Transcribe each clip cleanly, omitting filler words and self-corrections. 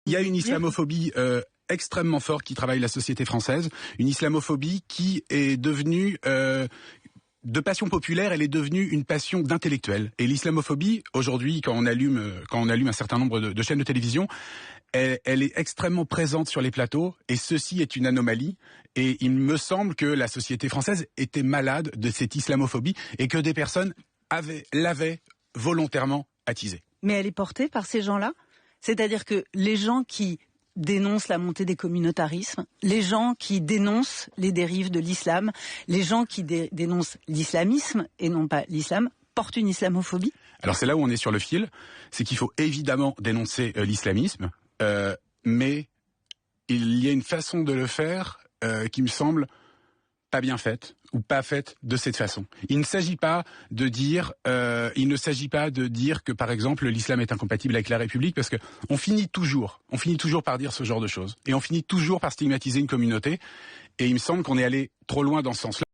Il y a une islamophobie extrêmement forte qui travaille la société française, une islamophobie qui est devenue de passion populaire, elle est devenue une passion d'intellectuel. Et l'islamophobie, aujourd'hui, quand on allume un certain nombre de chaînes de télévision, elle est extrêmement présente sur les plateaux, et ceci est une anomalie. Et il me semble que la société française était malade de cette islamophobie et que des personnes l'avaient volontairement attisée. Mais elle est portée par ces gens-là ? C'est-à-dire que les gens qui dénoncent la montée des communautarismes, les gens qui dénoncent les dérives de l'islam, les gens qui dénoncent l'islamisme et non pas l'islam, portent une islamophobie ? Alors c'est là où on est sur le fil, c'est qu'il faut évidemment dénoncer l'islamisme, mais il y a une façon de le faire qui me semble pas bien faite ou pas faite de cette façon. Il ne s'agit pas de dire que par exemple l'islam est incompatible avec la République, parce que on finit toujours par dire ce genre de choses et on finit toujours par stigmatiser une communauté, et il me semble qu'on est allé trop loin dans ce sens-là.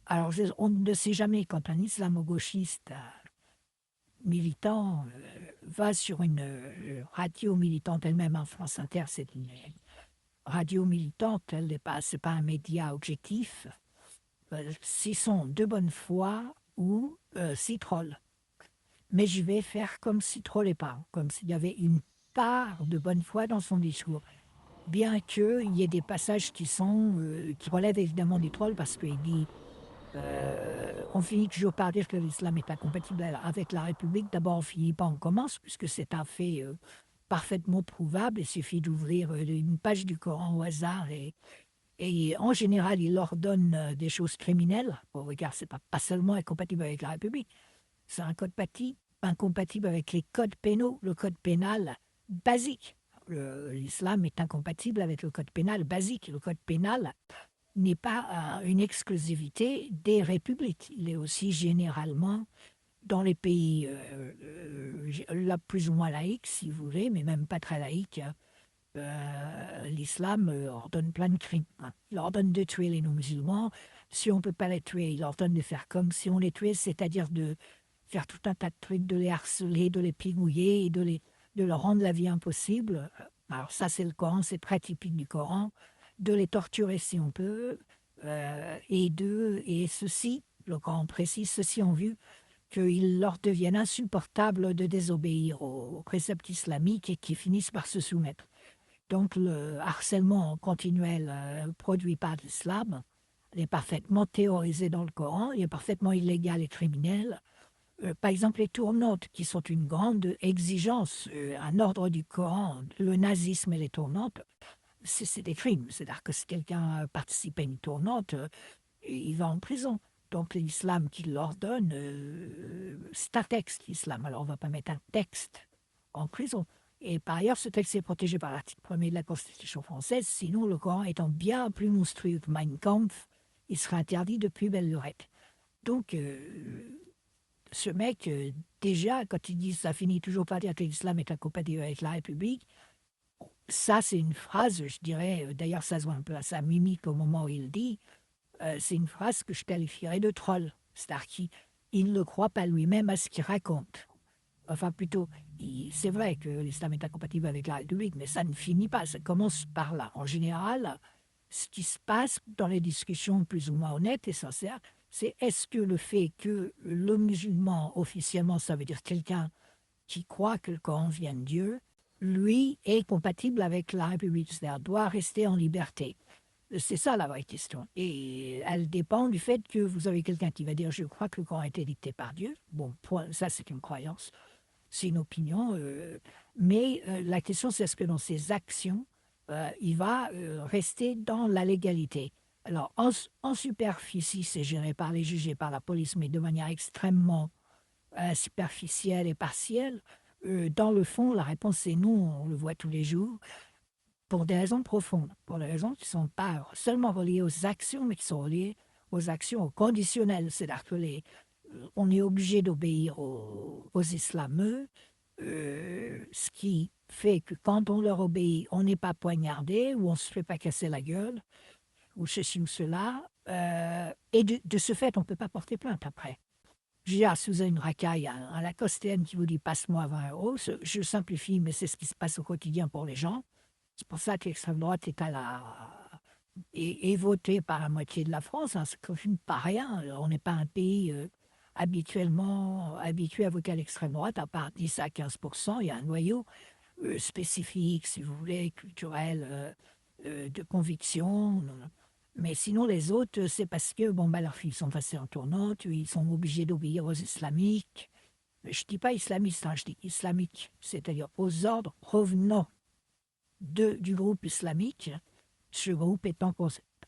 Alors on ne sait jamais quand un islamo-gauchiste militant va sur une radio militante elle-même. En France Inter, c'est une radio militante, c'est pas un média objectif. S'ils sont de bonne foi ou s'ils trollent. Mais je vais faire comme s'ils ne trollaient pas, comme s'il y avait une part de bonne foi dans son discours. Bien qu'il y ait des passages qui relèvent évidemment du troll, parce qu'il dit on finit toujours par dire que l'islam est incompatible avec la République. D'abord, on finit pas, on commence, puisque c'est un fait parfaitement prouvable. Il suffit d'ouvrir une page du Coran au hasard et en général, il ordonne des choses criminelles. Bon, regarde, c'est pas seulement incompatible avec la République, c'est incompatible avec les codes pénaux, le code pénal basique. L'islam est incompatible avec le code pénal basique. Le code pénal n'est pas une exclusivité des républiques. Il est aussi généralement dans les pays là, plus ou moins laïques, si vous voulez, mais même pas très laïques. L'islam ordonne plein de crimes. Il ordonne de tuer les non-musulmans. Si on ne peut pas les tuer, il ordonne de faire comme si on les tuait, c'est-à-dire de faire tout un tas de trucs, de les harceler, de les pigouiller, et de leur rendre la vie impossible. Alors ça, c'est le Coran, c'est très typique du Coran. De les torturer si on peut, et ceux-ci, le Coran précise, ceux-ci ont vu qu'il leur devienne insupportable de désobéir aux préceptes islamiques et qu'ils finissent par se soumettre. Donc le harcèlement continuel produit par l'islam est parfaitement théorisé dans le Coran, il est parfaitement illégal et criminel. Par exemple, les tournantes, qui sont une grande exigence, un ordre du Coran, le nazisme et les tournantes, c'est des crimes. C'est-à-dire que si quelqu'un participe à une tournante, il va en prison. Donc l'islam qui l'ordonne, c'est un texte, l'islam. Alors on ne va pas mettre un texte en prison. Et par ailleurs, ce texte est protégé par l'article 1er de la Constitution française. Sinon, le Coran étant bien plus monstrueux que Mein Kampf, il serait interdit depuis belle lurette. Donc, ce mec, déjà, quand il dit ça finit toujours par dire que l'islam est incompatible avec la République, ça, c'est une phrase, je dirais, d'ailleurs, ça se voit un peu à sa mimique au moment où il dit, c'est une phrase que je qualifierais de troll. C'est-à-dire qu'il ne croit pas lui-même à ce qu'il raconte. Enfin, plutôt, c'est vrai que l'islam est incompatible avec la République, mais ça ne finit pas, ça commence par là. En général, ce qui se passe dans les discussions plus ou moins honnêtes et sincères, c'est est-ce que le fait que le musulman, officiellement, ça veut dire quelqu'un qui croit que le Coran vient de Dieu, lui est compatible avec la République, c'est-à-dire doit rester en liberté. C'est ça la vraie question. Et elle dépend du fait que vous avez quelqu'un qui va dire « je crois que le Coran a été dicté par Dieu ». Bon, ça c'est une croyance, c'est une opinion. Mais la question c'est est-ce que dans ses actions, il va rester dans la légalité. Alors en superficie, c'est géré par les juges et par la police, mais de manière extrêmement superficielle et partielle. Dans le fond, la réponse est non, on le voit tous les jours, pour des raisons profondes, pour des raisons qui ne sont pas seulement reliées aux actions, mais qui sont reliées aux actions au conditionnel. C'est-à-dire que on est obligé d'obéir aux islameux, ce qui fait que quand on leur obéit, on n'est pas poignardé ou on ne se fait pas casser la gueule, ou ceci ou cela, et de ce fait, on ne peut pas porter plainte après. Je veux dire, si vous avez une racaille, un lacostéenne qui vous dit passe-moi 20 euros, je simplifie, mais c'est ce qui se passe au quotidien pour les gens. C'est pour ça que l'extrême droite est votée par la moitié de la France. Hein, c'est quand même pas rien. On n'est pas un pays habituellement habitué à voter à l'extrême droite, à part 10 à 15%. Il y a un noyau spécifique, si vous voulez, culturel, de conviction. Mais sinon, les autres, c'est parce que leurs filles sont passées en tournante, ils sont obligés d'obéir aux islamiques. Je ne dis pas islamistes, hein, je dis islamiques, c'est-à-dire aux ordres provenant du groupe islamique, ce groupe étant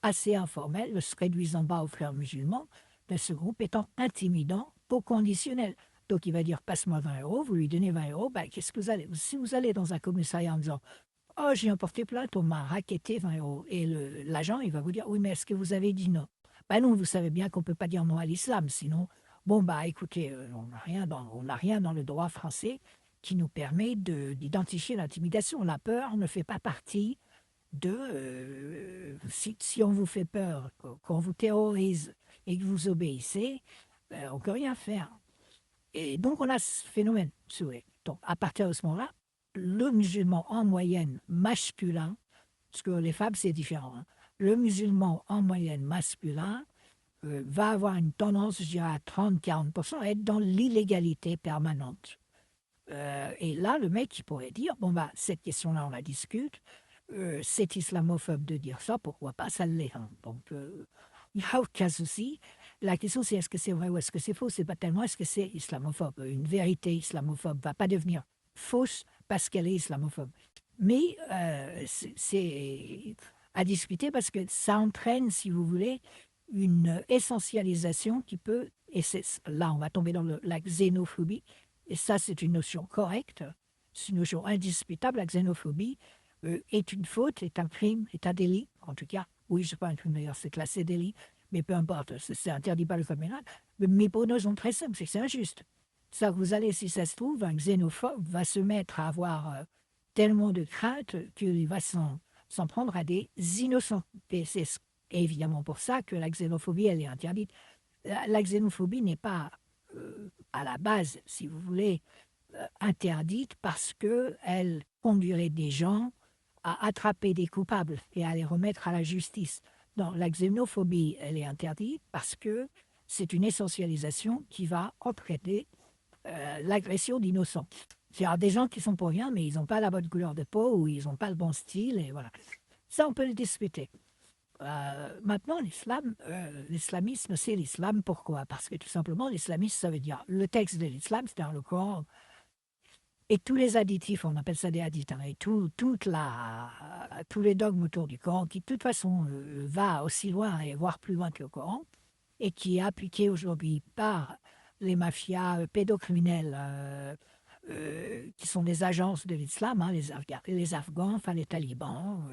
assez informel, se réduisant bas aux frères musulmans, mais ce groupe étant intimidant pour conditionnel. Donc il va dire passe-moi 20 euros, vous lui donnez 20 euros, qu'est-ce que vous allez. Si vous allez dans un commissariat en disant oh, j'ai emporté plainte, on m'a racketté 20 euros. Et l'agent, il va vous dire oui, mais est-ce que vous avez dit non? Non, vous savez bien qu'on ne peut pas dire non à l'islam, sinon, écoutez, on n'a rien dans le droit français qui nous permet d'identifier l'intimidation. La peur ne fait pas partie si on vous fait peur, qu'on vous terrorise et que vous obéissez, on ne peut rien faire. Et donc, on a ce phénomène. Donc, à partir de ce moment-là, le musulman en moyenne masculin, parce que les femmes, c'est différent, hein, le musulman en moyenne masculin va avoir une tendance, je dirais, à 30-40%, à être dans l'illégalité permanente. Et là, le mec, il pourrait dire, cette question-là, on la discute, c'est islamophobe de dire ça, pourquoi pas, ça l'est. Hein. Donc, il n'y a aucun souci. La question, c'est est-ce que c'est vrai ou est-ce que c'est faux? C'est pas tellement est-ce que c'est islamophobe. Une vérité islamophobe ne va pas devenir fausse parce qu'elle est islamophobe. Mais c'est à discuter parce que ça entraîne, si vous voulez, une essentialisation qui peut, et là on va tomber dans la xénophobie, et ça c'est une notion correcte, c'est une notion indisputable. La xénophobie est une faute, est un crime, est un délit, en tout cas, oui, je ne sais pas un crime d'ailleurs, c'est classé délit, mais peu importe, c'est interdit par le code pénal, mais pour une raison très simple, c'est que c'est injuste. Ça, vous allez, si ça se trouve, un xénophobe va se mettre à avoir tellement de crainte qu'il va s'en prendre à des innocents. Et c'est évidemment pour ça que la xénophobie, elle est interdite. La xénophobie n'est pas, à la base, si vous voulez, interdite parce qu'elle conduirait des gens à attraper des coupables et à les remettre à la justice. Non, la xénophobie, elle est interdite parce que c'est une essentialisation qui va entraîner l'agression d'innocents. C'est-à-dire des gens qui sont pour rien, mais ils n'ont pas la bonne couleur de peau ou ils n'ont pas le bon style, et voilà. Ça, on peut le discuter. Maintenant, l'islamisme, c'est l'islam. Pourquoi? Parce que tout simplement, l'islamisme, ça veut dire le texte de l'islam, c'est-à-dire le Coran, et tous les additifs, on appelle ça des hadiths, hein, et tous les dogmes autour du Coran, qui de toute façon va aussi loin et voire plus loin que le Coran, et qui est appliqué aujourd'hui par les mafias pédocriminelles qui sont des agences de l'islam, hein, les Afghans, enfin les talibans,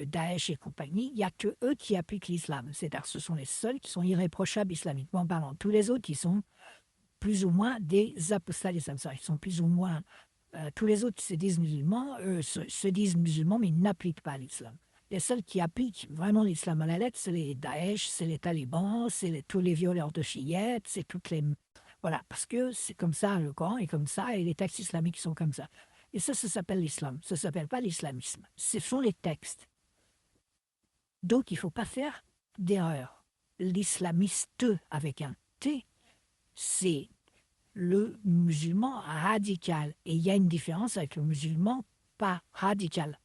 Daesh et compagnie. Il n'y a que eux qui appliquent l'islam. C'est-à-dire ce sont les seuls qui sont irréprochables islamiquement parlant. Tous les autres, ils sont plus ou moins des apostats d'islam. Ils sont plus ou moins... tous les autres qui se disent musulmans, se disent musulmans, mais ils n'appliquent pas l'islam. Les seuls qui appliquent vraiment l'islam à la lettre, c'est les Daesh, c'est les talibans, c'est tous les violeurs de chiites, c'est toutes les... Voilà, parce que c'est comme ça, le Coran est comme ça, et les textes islamiques sont comme ça. Et ça s'appelle l'islam. Ça ne s'appelle pas l'islamisme. Ce sont les textes. Donc, il ne faut pas faire d'erreur. L'islamiste, avec un T, c'est le musulman radical. Et il y a une différence avec le musulman pas radical.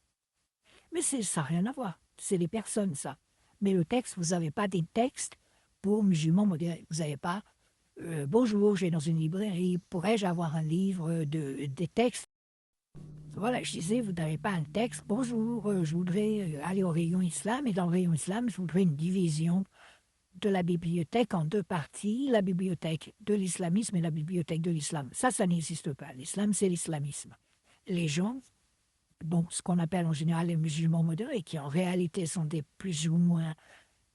Mais ça n'a rien à voir. C'est les personnes, ça. Mais le texte, vous n'avez pas des textes pour musulmans modérés. Vous n'avez pas bonjour, je vais dans une librairie, pourrais-je avoir un livre des textes? Voilà, je disais, vous n'avez pas un texte. Bonjour, je voudrais aller au rayon islam, et dans le rayon islam, je voudrais une division de la bibliothèque en deux parties, la bibliothèque de l'islamisme et la bibliothèque de l'islam. Ça n'existe pas. L'islam, c'est l'islamisme. Les gens, ce qu'on appelle en général les musulmans modérés, qui en réalité sont des plus ou moins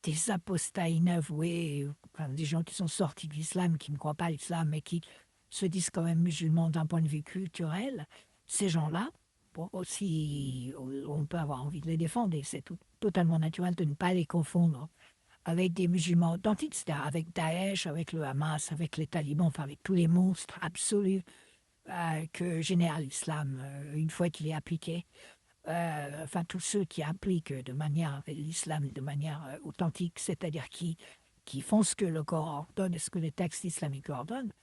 des apostats inavoués, enfin, des gens qui sont sortis de l'islam, qui ne croient pas à l'islam, mais qui se disent quand même musulmans d'un point de vue culturel, ces gens-là, aussi, on peut avoir envie de les défendre, et c'est totalement naturel de ne pas les confondre avec des musulmans authentiques, c'est-à-dire avec Daesh, avec le Hamas, avec les talibans, enfin avec tous les monstres absolus que génère l'islam une fois qu'il est appliqué. Enfin, tous ceux qui appliquent de manière l'islam de manière authentique, c'est-à-dire qui font ce que le Coran ordonne et ce que les textes islamiques ordonnent,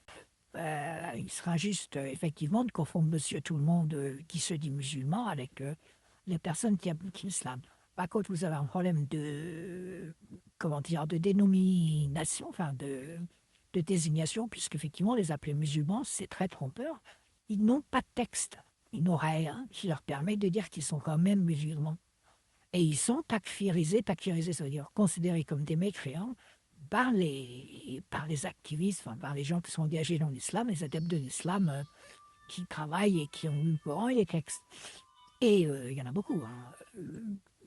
il sera juste effectivement de confondre monsieur tout le monde qui se dit musulman avec les personnes qui appliquent l'islam. Par contre, vous avez un problème de, comment dire, de dénomination, enfin de désignation, puisqu'effectivement, les appeler musulmans, c'est très trompeur. Ils n'ont pas de texte, ils n'ont rien qui leur permet de dire qu'ils sont quand même musulmans. Et ils sont takfirisés, ça veut dire considérés comme des mécréants par les activistes, enfin, par les gens qui sont engagés dans l'islam, les adeptes de l'islam qui travaillent et qui ont lu le Coran et les textes. Et il y en a beaucoup, hein,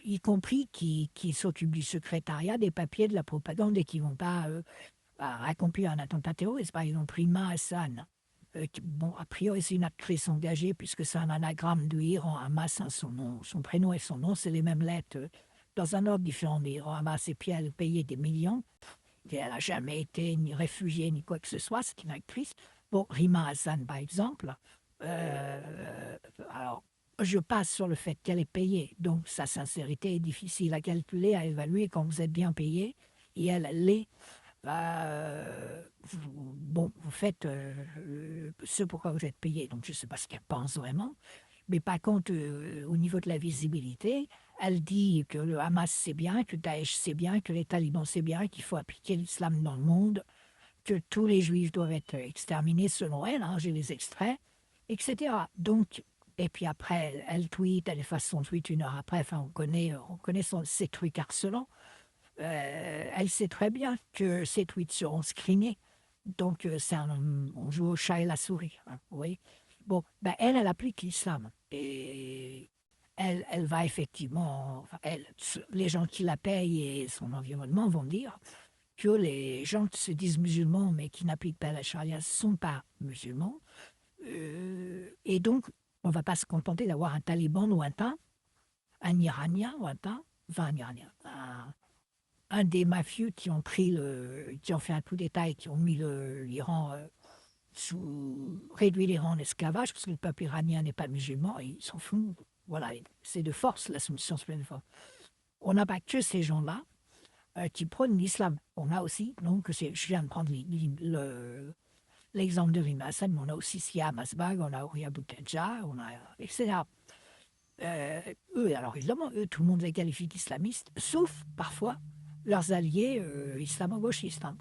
y compris qui s'occupent du secrétariat, des papiers, de la propagande et qui ne vont pas accomplir un attentat terroriste. Par exemple, Rima Hassan, bon, a priori, c'est une actrice engagée puisque c'est un anagramme de Iran Hamas, hein, son prénom et son nom, c'est les mêmes lettres dans un ordre différent d'Iran Hamas, et puis elle payait des millions. Et elle n'a jamais été ni réfugiée ni quoi que ce soit, c'est une actrice. Bon, Rima Hassan, par exemple, alors, je passe sur le fait qu'elle est payée, donc sa sincérité est difficile à calculer, à évaluer quand vous êtes bien payé, et elle l'est. Bon, vous faites ce pourquoi vous êtes payé, donc je ne sais pas ce qu'elle pense vraiment, mais par contre, au niveau de la visibilité, elle dit que le Hamas c'est bien, que Daesh c'est bien, que les talibans c'est bien, qu'il faut appliquer l'islam dans le monde, que tous les juifs doivent être exterminés selon elle, hein, j'ai les extraits, etc. Donc, et puis après, elle tweet, elle efface son tweet une heure après, enfin on connaît ses trucs harcelants. Elle sait très bien que ces tweets seront screenés. Donc, on joue au chat et la souris. Hein, vous voyez. Bon, ben elle applique l'islam. Et elle va effectivement. Enfin, les gens qui la payent et son environnement vont dire que les gens qui se disent musulmans mais qui n'appliquent pas la charia ne sont pas musulmans. Et donc, on ne va pas se contenter d'avoir un taliban lointain, un Iranien lointain, enfin un Iranien, un des mafieux qui ont fait un coup d'État et qui ont mis l'Iran réduit l'Iran en esclavage, parce que le peuple iranien n'est pas musulman, et ils s'en foutent. Voilà, c'est de force la soumission pleine force. On n'a pas que ces gens-là qui prônent l'islam. On a aussi, donc, je viens de prendre l'exemple de Rima Hassan, mais on a aussi Siam Asbag, on a Ouria Boutelja, on a, etc. Eux, alors évidemment, tout le monde les qualifie d'islamistes, sauf parfois leurs alliés islamo-gauchistes. Hein.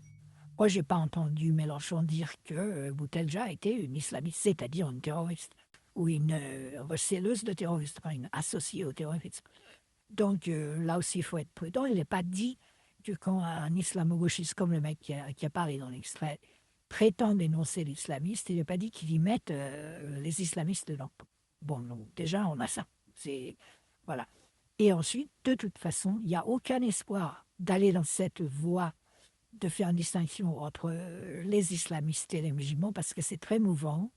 Moi, je n'ai pas entendu Mélenchon dire que Boutelja était une islamiste, c'est-à-dire une terroriste, ou une recéleuse de terroristes, enfin, une associée au terrorisme. Donc là aussi, il faut être prudent. Il n'est pas dit que quand un islamo-gauchiste comme le mec qui a parlé dans l'extrait prétend dénoncer l'islamiste, il n'est pas dit qu'il y mette les islamistes dedans. Bon, donc, déjà, on a ça. Voilà. Et ensuite, de toute façon, il n'y a aucun espoir d'aller dans cette voie de faire une distinction entre les islamistes et les musulmans parce que c'est très mouvant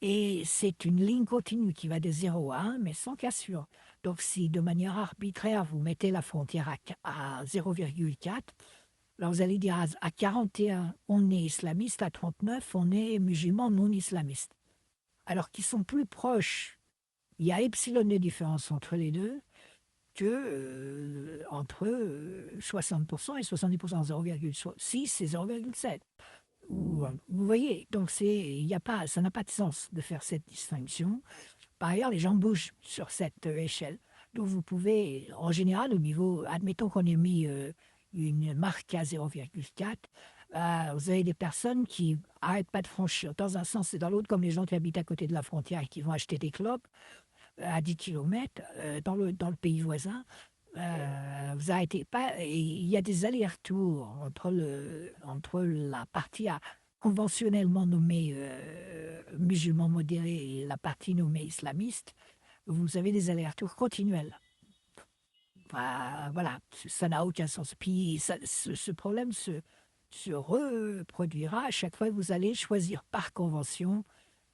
et c'est une ligne continue qui va de 0 à 1 mais sans cassure. Donc si de manière arbitraire vous mettez la frontière à 0,4, alors vous allez dire à 41 on est islamiste, à 39 on est musulman non islamiste. Alors qu'ils sont plus proches, il y a epsilon de différence entre les deux, que entre 60% et 70%, 0,6 et 0,7. Vous voyez, donc ça n'a pas de sens de faire cette distinction. Par ailleurs, les gens bougent sur cette échelle. Donc vous pouvez, en général, au niveau, admettons qu'on ait mis une marque à 0,4, vous avez des personnes qui n'arrêtent pas de franchir dans un sens et dans l'autre, comme les gens qui habitent à côté de la frontière et qui vont acheter des clopes à 10 km dans le pays voisin. Vous arrêtez pas. Et il y a des allers-retours entre la partie conventionnellement nommée musulman modéré et la partie nommée islamiste. Vous avez des allers-retours continuels. Voilà, ça n'a aucun sens. Puis ce problème se reproduira à chaque fois que vous allez choisir par convention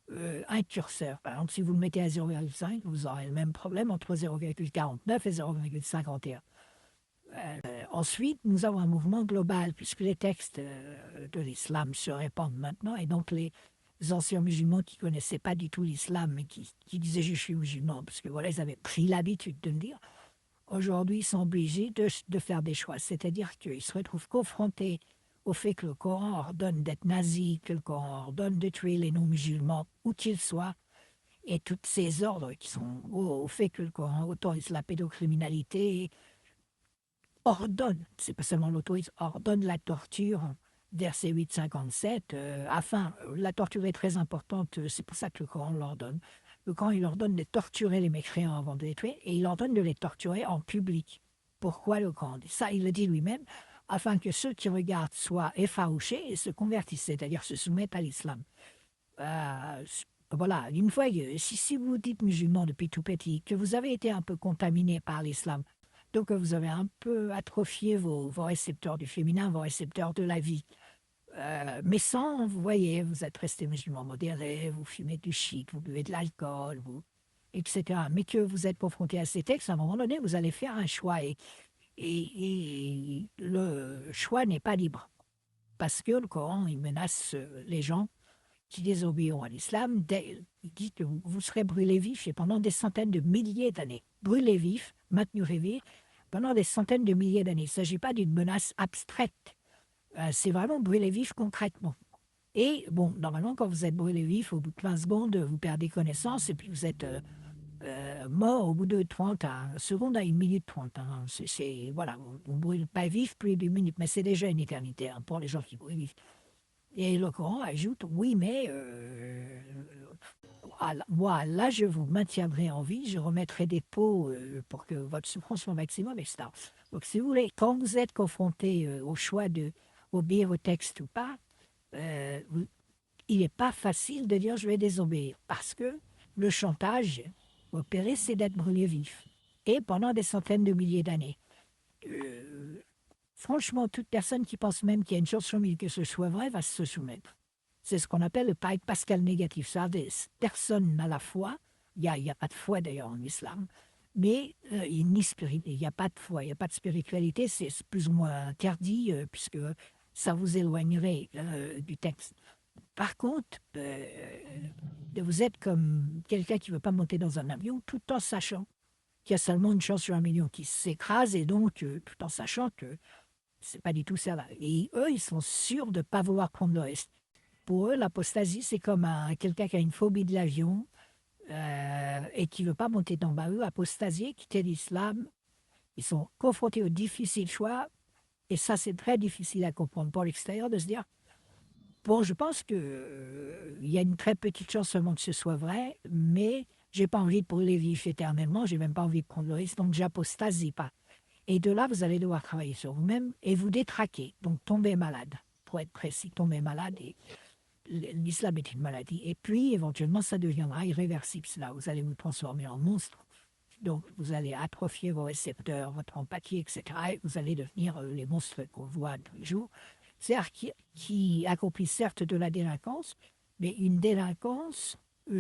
un curseur. Par exemple, si vous le mettez à 0,5, vous aurez le même problème entre 0,49 et 0,51. Ensuite, nous avons un mouvement global, puisque les textes de l'islam se répandent maintenant, et donc les anciens musulmans qui ne connaissaient pas du tout l'islam, mais qui disaient je suis musulman, parce que voilà, ils avaient pris l'habitude de le dire, aujourd'hui, ils sont obligés de faire des choix. C'est-à-dire qu'ils se retrouvent confrontés au fait que le Coran ordonne d'être nazi, que le Coran ordonne de tuer les non-musulmans, où qu'ils soient, et tous ces ordres qui sont au fait que le Coran autorise la pédocriminalité, ordonne, c'est pas seulement l'autorise, ordonne la torture, verset 857, la torture est très importante, c'est pour ça que le Coran l'ordonne. Le Coran, il ordonne de torturer les mécréants avant de les tuer, et il ordonne de les torturer en public. Pourquoi le Coran dit ça? Il le dit lui-même, afin que ceux qui regardent soient effarouchés et se convertissent, c'est-à-dire se soumettent à l'islam. Voilà, une fois, si vous dites musulman depuis tout petit, que vous avez été un peu contaminé par l'islam, donc vous avez un peu atrophié vos récepteurs du féminin, vos récepteurs de la vie. Mais sans, vous voyez, vous êtes resté musulman modéré, vous fumez du shit, vous buvez de l'alcool, etc. Mais que vous êtes confronté à ces textes, à un moment donné, vous allez faire un choix. Et le choix n'est pas libre. Parce que le Coran, il menace les gens qui désobéiront à l'islam. Il dit que vous serez brûlés vifs et pendant des centaines de milliers d'années. Brûlés vifs, maintenus rêvés, pendant des centaines de milliers d'années. Il ne s'agit pas d'une menace abstraite. C'est vraiment brûler vif concrètement. Et bon, normalement, quand vous êtes brûlé vif, au bout de 20 secondes, vous perdez connaissance et puis vous êtes mort au bout de 30 secondes à 1 minute 30. Hein. Voilà, vous ne brûlez pas vif plus d'une minute, mais c'est déjà une éternité hein, pour les gens qui brûlent vif. Et le Coran ajoute, oui, mais moi, là, je vous maintiendrai en vie, je remettrai des pots pour que votre souffrance soit maximum, etc. Donc, si vous voulez, quand vous êtes confronté au choix de obéir au texte ou pas, il n'est pas facile de dire je vais désobéir parce que le chantage opéré, c'est d'être brûlé vif et pendant des centaines de milliers d'années. Franchement, toute personne qui pense même qu'il y a une chance sur mille que ce soit vrai va se soumettre. C'est ce qu'on appelle le pari pascal négatif. Ça, personne n'a la foi. Il n'y a pas de foi d'ailleurs en islam. Mais il n'y a pas de foi, il n'y a pas de spiritualité. C'est plus ou moins interdit puisque ça vous éloignerait du texte. Par contre, vous êtes comme quelqu'un qui ne veut pas monter dans un avion tout en sachant qu'il y a seulement une chance sur 1 million qui s'écrase et donc tout en sachant que c'est pas du tout ça. Et eux, ils sont sûrs de ne pas vouloir prendre le risque. Pour eux, l'apostasie, c'est comme quelqu'un qui a une phobie de l'avion et qui ne veut pas monter dans eux, apostasier, quitter l'islam. Ils sont confrontés au difficile choix. Et ça, c'est très difficile à comprendre pour l'extérieur de se dire, bon, je pense qu'il y a une très petite chance seulement que ce soit vrai, mais je n'ai pas envie de brûler vif éternellement, je n'ai même pas envie de prendre le risque, donc j'apostasie pas. Et de là, vous allez devoir travailler sur vous-même et vous détraquer, donc tomber malade, pour être précis, tomber malade. Et l'islam est une maladie. Et puis, éventuellement, ça deviendra irréversible. Là, vous allez vous transformer en monstre. Donc, vous allez atrophier vos récepteurs, votre empathie, etc. Et vous allez devenir les monstres qu'on voit tous les jours. C'est-à-dire qui accomplissent certes de la délinquance, mais une délinquance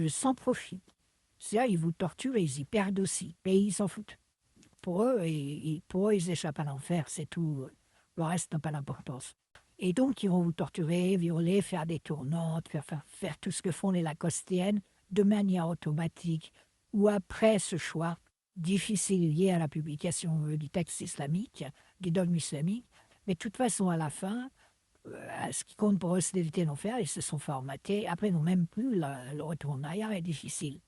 sans profit. C'est-à-dire ils vous torturent et ils y perdent aussi. Et ils s'en foutent. Pour eux, ils échappent à l'enfer, c'est tout. Le reste n'a pas d'importance. Et donc, ils vont vous torturer, violer, faire des tournantes, faire tout ce que font les lacostéennes de manière automatique ou après ce choix difficile lié à la publication du texte islamique, du dogme islamique. Mais de toute façon, à la fin, ce qui compte pour eux, c'est d'éviter l'enfer. Ils se sont formatés. Après, non, même plus, le retour en arrière est difficile.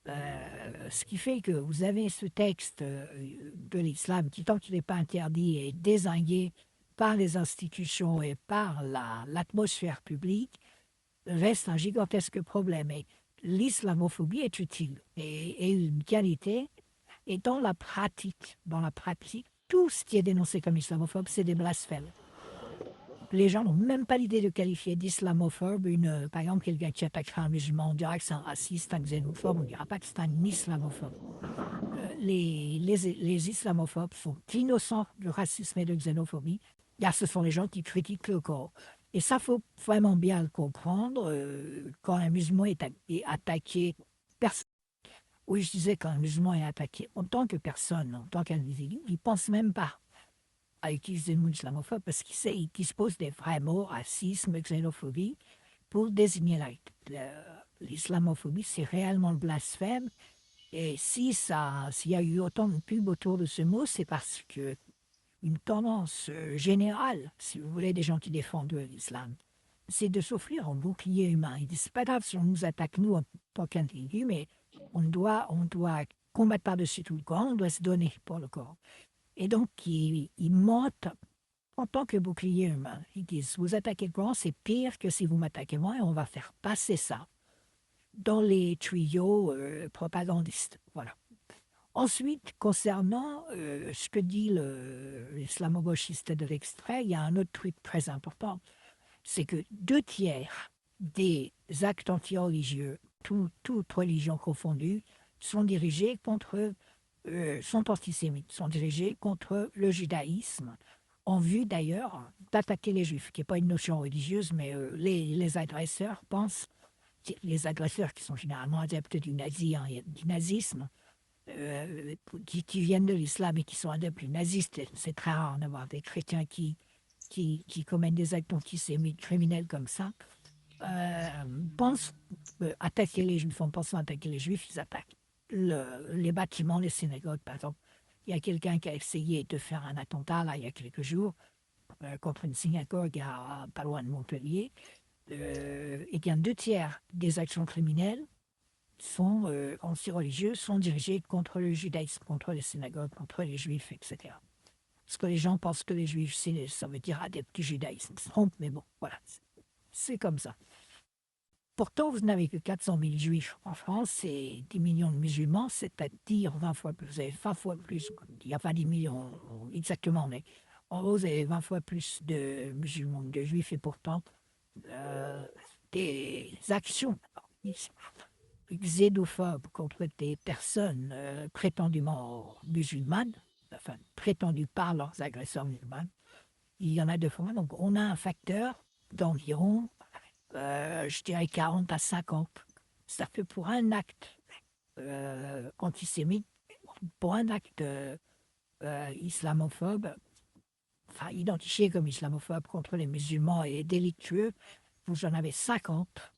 Ce qui fait que vous avez ce texte de l'islam qui, tant qu'il n'est pas interdit, est dézingué par les institutions et par l'atmosphère publique, reste un gigantesque problème. Et l'islamophobie est utile et une qualité. Et dans la pratique, tout ce qui est dénoncé comme islamophobe, c'est des blasphèmes. Les gens n'ont même pas l'idée de qualifier d'islamophobe par exemple, quelqu'un qui attaquera un musulman, on dira que c'est un raciste, un xénophobe, on ne dira pas que c'est un islamophobe. Les islamophobes sont innocents de racisme et de xénophobie, car ce sont les gens qui critiquent le Coran. Et ça, il faut vraiment bien le comprendre. Quand un musulman est attaqué, oui, je disais quand un musulman est attaqué en tant que personne, en tant qu'individu, il ne pense même pas à utiliser le mot islamophobe parce qu'il dispose des vrais mots, racisme, xénophobie, pour désigner l'islamophobie, c'est réellement le blasphème. Et s'il y a eu autant de pubs autour de ce mot, c'est parce que une tendance générale, si vous voulez, des gens qui défendent l'islam, c'est de s'offrir un bouclier humain. Ils disent, c'est pas grave si on nous attaque, nous, en tant qu'individus, mais on doit combattre par-dessus tout le corps, on doit se donner pour le corps. Et donc, ils montent en tant que bouclier humain. Ils disent, vous attaquez le Coran, c'est pire que si vous m'attaquez moi, et on va faire passer ça dans les tuyaux propagandistes. Voilà. Ensuite, concernant ce que dit l'islamo-gauchiste de l'extrait, il y a un autre truc très important, c'est que 2/3 des actes anti-religieux, toutes religions confondues, sont dirigés sont antisémites, sont dirigés contre le judaïsme, en vue d'ailleurs d'attaquer les juifs, qui n'est pas une notion religieuse, mais les agresseurs pensent, les agresseurs qui sont généralement adeptes du nazisme, qui viennent de l'islam et qui sont adeptes du nazisme, c'est très rare d'avoir des chrétiens qui commettent des actes antisémites criminels comme ça, pensent attaquer les juifs. En pensant attaquer les juifs, ils attaquent les bâtiments, les synagogues, par exemple. Il y a quelqu'un qui a essayé de faire un attentat, là, il y a quelques jours, contre une synagogue pas loin de Montpellier. Et bien 2/3 des actions criminelles anti-religieuses sont dirigées contre le judaïsme, contre les synagogues, contre les juifs, etc. Parce que les gens pensent que les juifs, ça veut dire adeptes du judaïsme. Ils se trompent, mais bon, voilà, c'est comme ça. Pourtant, vous n'avez que 400 000 juifs en France et 10 millions de musulmans, c'est-à-dire 20 fois plus. Vous avez 20 fois plus, il n'y a pas 10 millions exactement, mais en gros, vous avez 20 fois plus de musulmans que de juifs, et pourtant, des actions xénophobes contre des personnes prétendument musulmanes, enfin prétendues par leurs agresseurs musulmans, il y en a 2 fois. Donc on a un facteur d'environ, je dirais 40 à 50. Ça fait pour un acte antisémite, pour un acte islamophobe, enfin identifié comme islamophobe contre les musulmans et délictueux, vous en avez 50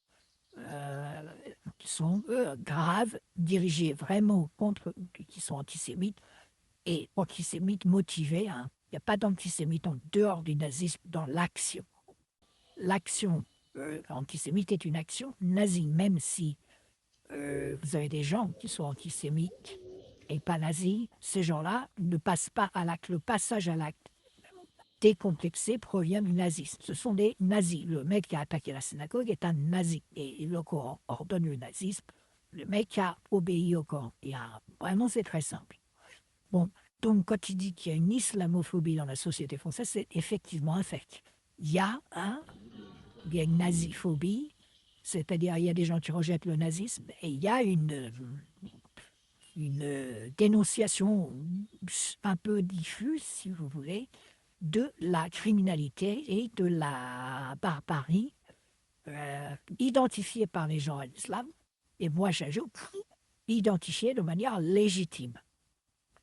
qui sont graves, dirigés vraiment qui sont antisémites, et antisémites motivés. Hein. Il n'y a pas d'antisémite en dehors du nazisme dans l'action. L'action antisémite est une action nazie, même si vous avez des gens qui sont antisémites et pas nazis, ces gens-là ne passent pas à l'acte. Le passage à l'acte décomplexé provient du nazisme. Ce sont des nazis. Le mec qui a attaqué la synagogue est un nazi. Et le Coran ordonne le nazisme. Le mec a obéi au Coran. Vraiment, c'est très simple. Bon, donc quand il dit qu'il y a une islamophobie dans la société française, c'est effectivement un fait. Il y a une naziphobie, c'est-à-dire il y a des gens qui rejettent le nazisme, et il y a une dénonciation un peu diffuse, si vous voulez, de la criminalité et de la barbarie identifiée par les gens à l'islam, et moi j'ajoute, identifiée de manière légitime,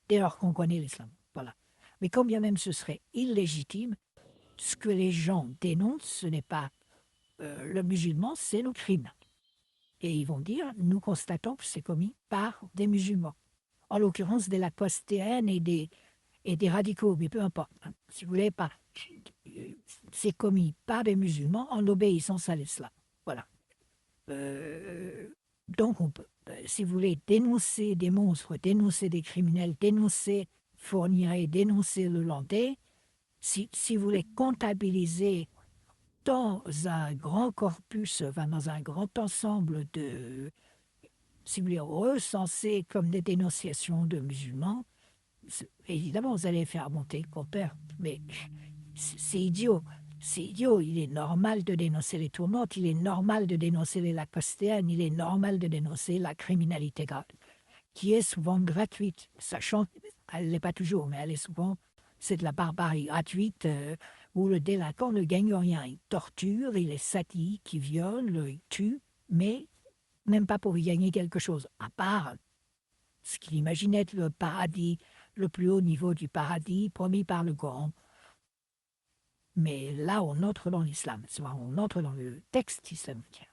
dès lors qu'on connaît l'islam. Voilà. Mais quand bien même ce serait illégitime, ce que les gens dénoncent, ce n'est pas le musulman, c'est le crime. Et ils vont dire, nous constatons que c'est commis par des musulmans. En l'occurrence, des lacostéennes et des radicaux, mais peu importe. Hein. Si vous voulez, c'est commis par des musulmans en obéissance à l'islam. Voilà. Donc, on peut, si vous voulez, dénoncer des monstres, dénoncer des criminels, dénoncer Fourniret, dénoncer le Landais, si vous voulez comptabiliser dans un grand corpus, dans un grand ensemble de, si vous voulez, recensés comme des dénonciations de musulmans, évidemment, vous allez faire monter le compteur, mais c'est idiot. C'est idiot. Il est normal de dénoncer les tournantes, il est normal de dénoncer les lacostéennes, il est normal de dénoncer la criminalité grave, qui est souvent gratuite, sachant qu'elle ne l'est pas toujours, mais elle est souvent, c'est de la barbarie gratuite, où le délinquant ne gagne rien. Il torture, il est sadique, il viole, il tue, mais même pas pour y gagner quelque chose, à part ce qu'il imaginait être le paradis, le plus haut niveau du paradis promis par le Coran. Mais là, on entre dans l'islam, on entre dans le texte islamique.